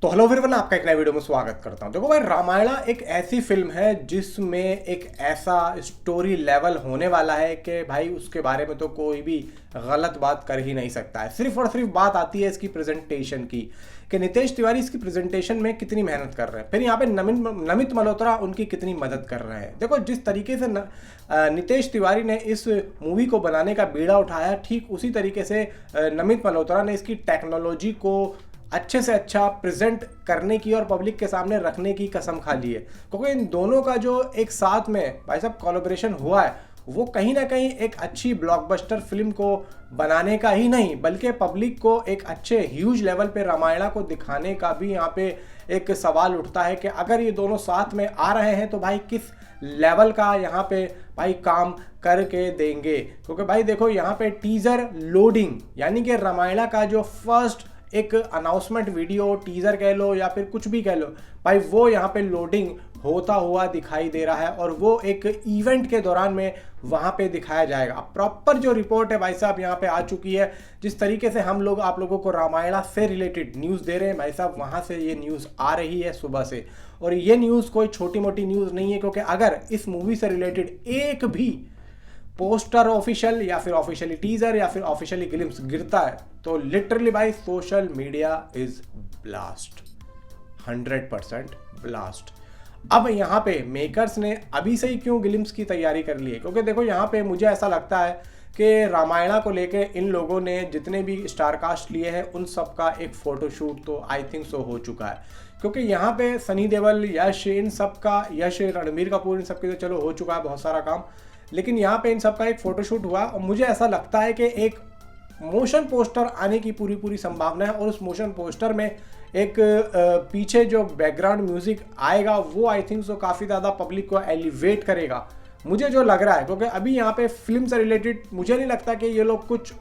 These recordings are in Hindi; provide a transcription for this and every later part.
तो हेलो एवरीवन, आपका एक नए वीडियो में स्वागत करता हूं। देखो भाई, रामायणा एक ऐसी फिल्म है जिसमें एक ऐसा स्टोरी लेवल होने वाला है कि भाई उसके बारे में तो कोई भी गलत बात कर ही नहीं सकता है। सिर्फ और सिर्फ बात आती है इसकी प्रेजेंटेशन की कि नितेश तिवारी इसकी प्रेजेंटेशन में कितनी मेहनत कर रहे हैं, फिर यहाँ पे नमित मल्होत्रा उनकी कितनी मदद कर रहे हैं। देखो, जिस तरीके से नितेश तिवारी ने इस मूवी को बनाने का बीड़ा उठाया, ठीक उसी तरीके से नमित मल्होत्रा ने इसकी टेक्नोलॉजी को अच्छे से अच्छा प्रेजेंट करने की और पब्लिक के सामने रखने की कसम खा ली है। क्योंकि इन दोनों का जो एक साथ में भाई साहब कोलैबोरेशन हुआ है, वो कहीं ना कहीं एक अच्छी ब्लॉकबस्टर फिल्म को बनाने का ही नहीं, बल्कि पब्लिक को एक अच्छे ह्यूज लेवल पे रामायणा को दिखाने का भी यहाँ पे एक सवाल उठता है कि अगर ये दोनों साथ में आ रहे हैं तो भाई किस लेवल का यहाँ पे भाई काम करके देंगे। क्योंकि भाई देखो, यहाँ पे टीजर लोडिंग यानी कि रामायणा का जो फर्स्ट एक अनाउंसमेंट वीडियो, टीजर कह लो या फिर कुछ भी कह लो, भाई वो यहाँ पे लोडिंग होता हुआ दिखाई दे रहा है और वो एक इवेंट के दौरान में वहाँ पे दिखाया जाएगा। अब प्रॉपर जो रिपोर्ट है भाई साहब यहाँ पे आ चुकी है। जिस तरीके से हम लोग आप लोगों को रामायणा से रिलेटेड न्यूज़ दे रहे हैं भाई साहब, वहाँ से ये न्यूज़ आ रही है सुबह से। और ये न्यूज़ कोई छोटी मोटी न्यूज़ नहीं है, क्योंकि अगर इस मूवी से रिलेटेड एक भी पोस्टर ऑफिशियल या फिर ऑफिशियली टीजर या फिर ऑफिशियली ग्लिम्स गिरता है तो लिटरली भाई social media is blast, 100% blast. अब यहाँ पे मेकर्स ने अभी से ही क्यों ग्लिम्स की तैयारी कर ली है, क्योंकि देखो यहाँ पे मुझे ऐसा लगता है कि रामायणा को लेके इन लोगों ने जितने भी स्टार कास्ट लिए हैं उन सब का एक फोटोशूट तो आई थिंक सो हो चुका है। क्योंकि यहाँ पे सनी देओल, यश, इन सब का, यश, रणबीर कपूर, इन सब के तो चलो हो चुका है बहुत सारा काम, लेकिन यहाँ पे इन सब का एक फोटोशूट हुआ और मुझे ऐसा लगता है कि एक मोशन पोस्टर आने की पूरी संभावना है। और उस मोशन पोस्टर में एक पीछे जो बैकग्राउंड म्यूजिक आएगा वो आई थिंक सो काफ़ी ज़्यादा पब्लिक को एलिवेट करेगा, मुझे जो लग रहा है। क्योंकि अभी यहाँ पे फिल्म से रिलेटेड मुझे नहीं लगता कि ये लोग कुछ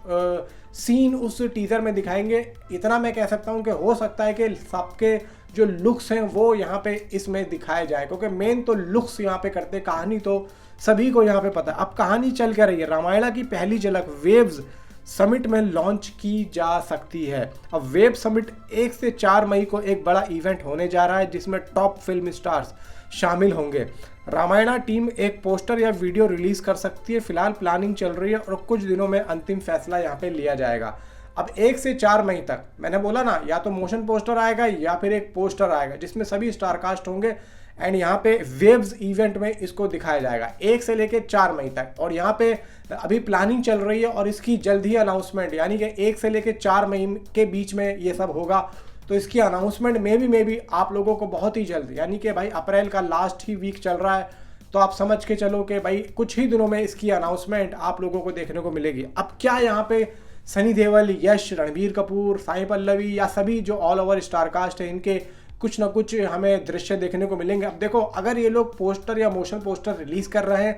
सीन उस टीजर में दिखाएंगे। इतना मैं कह सकता हूँ कि हो सकता है कि सबके जो लुक्स हैं वो यहाँ पे इसमें दिखाए जाए, क्योंकि मेन तो लुक्स यहाँ पे करते, कहानी तो सभी को यहाँ पे पता है। अब कहानी चल क्या रही है, रामायणा की पहली झलक वेव्स समिट में लॉन्च की जा सकती है। अब वेब समिट 1 से 4 मई को एक बड़ा इवेंट होने जा रहा है जिसमें टॉप फिल्म स्टार्स शामिल होंगे। रामायणा टीम एक पोस्टर या वीडियो रिलीज कर सकती है, फिलहाल प्लानिंग चल रही है और कुछ दिनों में अंतिम फैसला यहाँ पे लिया जाएगा। अब 1 से 4 मई तक मैंने बोला ना, या तो मोशन पोस्टर आएगा या फिर एक पोस्टर आएगा जिसमें सभी स्टार कास्ट होंगे एंड यहाँ पे वेव्स इवेंट में इसको दिखाया जाएगा 1 से लेके 4 मई तक। और यहाँ पे अभी प्लानिंग चल रही है और इसकी जल्द ही अनाउंसमेंट, यानी कि 1 से लेके 4 मई के बीच में ये सब होगा। तो इसकी अनाउंसमेंट में भी आप लोगों को बहुत ही जल्द, यानी कि भाई अप्रैल का लास्ट ही वीक चल रहा है, तो आप समझ के चलो कि भाई कुछ ही दिनों में इसकी अनाउंसमेंट आप लोगों को देखने को मिलेगी। अब क्या यहाँ पे सनी देओल, यश, रणबीर कपूर, साई पल्लवी या सभी जो ऑल ओवर स्टार कास्ट है, इनके कुछ ना कुछ हमें दृश्य देखने को मिलेंगे। अब देखो, अगर ये लोग पोस्टर या मोशन पोस्टर रिलीज कर रहे हैं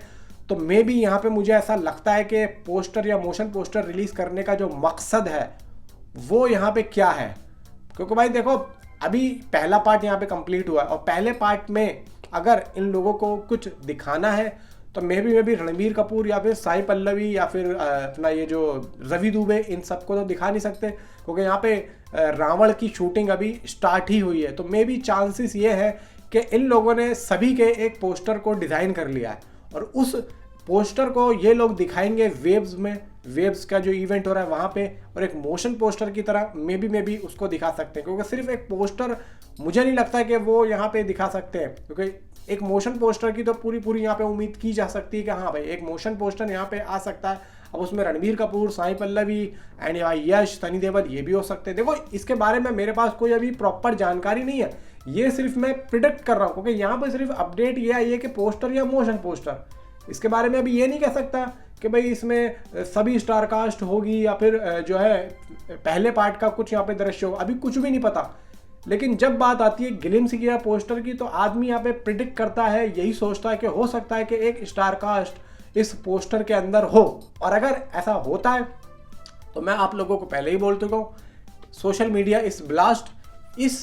तो मे भी यहाँ पे मुझे ऐसा लगता है कि पोस्टर या मोशन पोस्टर रिलीज करने का जो मकसद है वो यहाँ पे क्या है। क्योंकि भाई देखो, अभी पहला पार्ट यहाँ पे कंप्लीट हुआ है और पहले पार्ट में अगर इन लोगों को कुछ दिखाना है तो मे बी रणबीर कपूर या फिर साई पल्लवी या फिर अपना ये जो रवि दुबे, इन सबको तो दिखा नहीं सकते, क्योंकि यहाँ पे रावण की शूटिंग अभी स्टार्ट ही हुई है। तो मे बी चांसेस ये है कि इन लोगों ने सभी के एक पोस्टर को डिज़ाइन कर लिया है और उस पोस्टर को ये लोग दिखाएंगे वेव्स में, वेव्स का जो इवेंट हो रहा है वहाँ पे, और एक मोशन पोस्टर की तरह मे बी उसको दिखा सकते हैं। क्योंकि सिर्फ एक पोस्टर मुझे नहीं लगता है कि वो यहाँ पे दिखा सकते हैं, क्योंकि एक मोशन पोस्टर की तो पूरी यहाँ पे उम्मीद की जा सकती है कि हाँ भाई एक मोशन पोस्टर यहाँ पे आ सकता है। अब उसमें रणबीर कपूर, साई पल्लवी एंड यश, सनी देओल ये भी हो सकते हैं। देखो, इसके बारे में मेरे पास कोई अभी प्रॉपर जानकारी नहीं है, ये सिर्फ मैं प्रिडिक्ट कर रहा हूँ, क्योंकि यहाँ पे सिर्फ अपडेट ये आई है कि पोस्टर या मोशन पोस्टर। इसके बारे में अभी ये नहीं कह सकता कि भाई इसमें सभी स्टार कास्ट होगी या फिर जो है पहले पार्ट का कुछ यहाँ पे दृश्य होगा, अभी कुछ भी नहीं पता। लेकिन जब बात आती है ग्लिम्स की या पोस्टर की तो आदमी यहाँ पे प्रिडिक्ट करता है, यही सोचता है कि हो सकता है कि एक स्टार कास्ट इस पोस्टर के अंदर हो। और अगर ऐसा होता है तो मैं आप लोगों को पहले ही बोल चुका हूँ, सोशल मीडिया इस ब्लास्ट, इस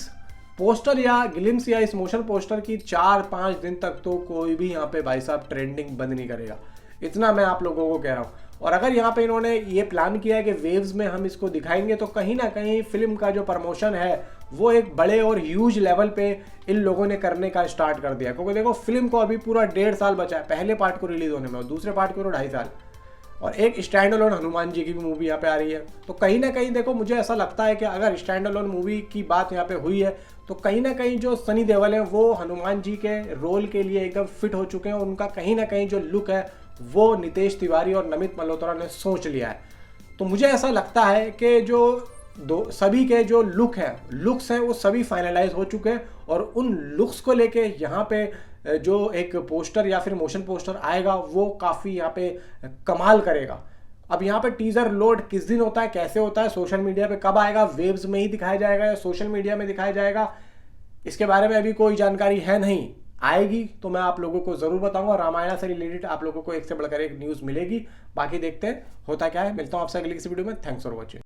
पोस्टर या ग्लिम्स या इस मोशन पोस्टर की 4-5 दिन तक तो कोई भी यहाँ पे भाई साहब ट्रेंडिंग बंद नहीं करेगा, इतना मैं आप लोगों को कह रहा हूँ। और अगर यहाँ पे इन्होंने ये प्लान किया है कि वेव्स में हम इसको दिखाएंगे तो कहीं ना कहीं फिल्म का जो प्रमोशन है वो एक बड़े और ह्यूज लेवल पे इन लोगों ने करने का स्टार्ट कर दिया। क्योंकि देखो फिल्म को अभी पूरा 1.5 साल बचा है पहले पार्ट को रिलीज होने में, और दूसरे पार्ट को 2.5 साल, और एक स्टैंड अलोन हनुमान जी की भी मूवी यहाँ पे आ रही है। तो कहीं ना कहीं देखो मुझे ऐसा लगता है कि अगर स्टैंड अलोन मूवी की बात यहाँ पे हुई है तो कहीं ना कहीं जो सनी देओल है वो हनुमान जी के रोल के लिए एकदम फिट हो चुके हैं। उनका कहीं ना कहीं जो लुक है वो नितेश तिवारी और नमित मल्होत्रा ने सोच लिया है। तो मुझे ऐसा लगता है कि जो सभी के जो लुक्स हैं वो सभी फाइनलाइज हो चुके हैं, और उन लुक्स को लेके यहाँ पे जो एक पोस्टर या फिर मोशन पोस्टर आएगा वो काफ़ी यहाँ पे कमाल करेगा। अब यहाँ पे टीजर लोड किस दिन होता है, कैसे होता है, सोशल मीडिया पे कब आएगा, वेव्स में ही दिखाया जाएगा या सोशल मीडिया में दिखाया जाएगा, इसके बारे में अभी कोई जानकारी है नहीं। आएगी तो मैं आप लोगों को जरूर बताऊंगा। रामायण से रिलेटेड आप लोगों को एक से बढ़कर एक न्यूज़ मिलेगी। बाकी देखते हैं होता क्या है। मिलता हूँ आपसे अगली किसी वीडियो में। Thanks for watching.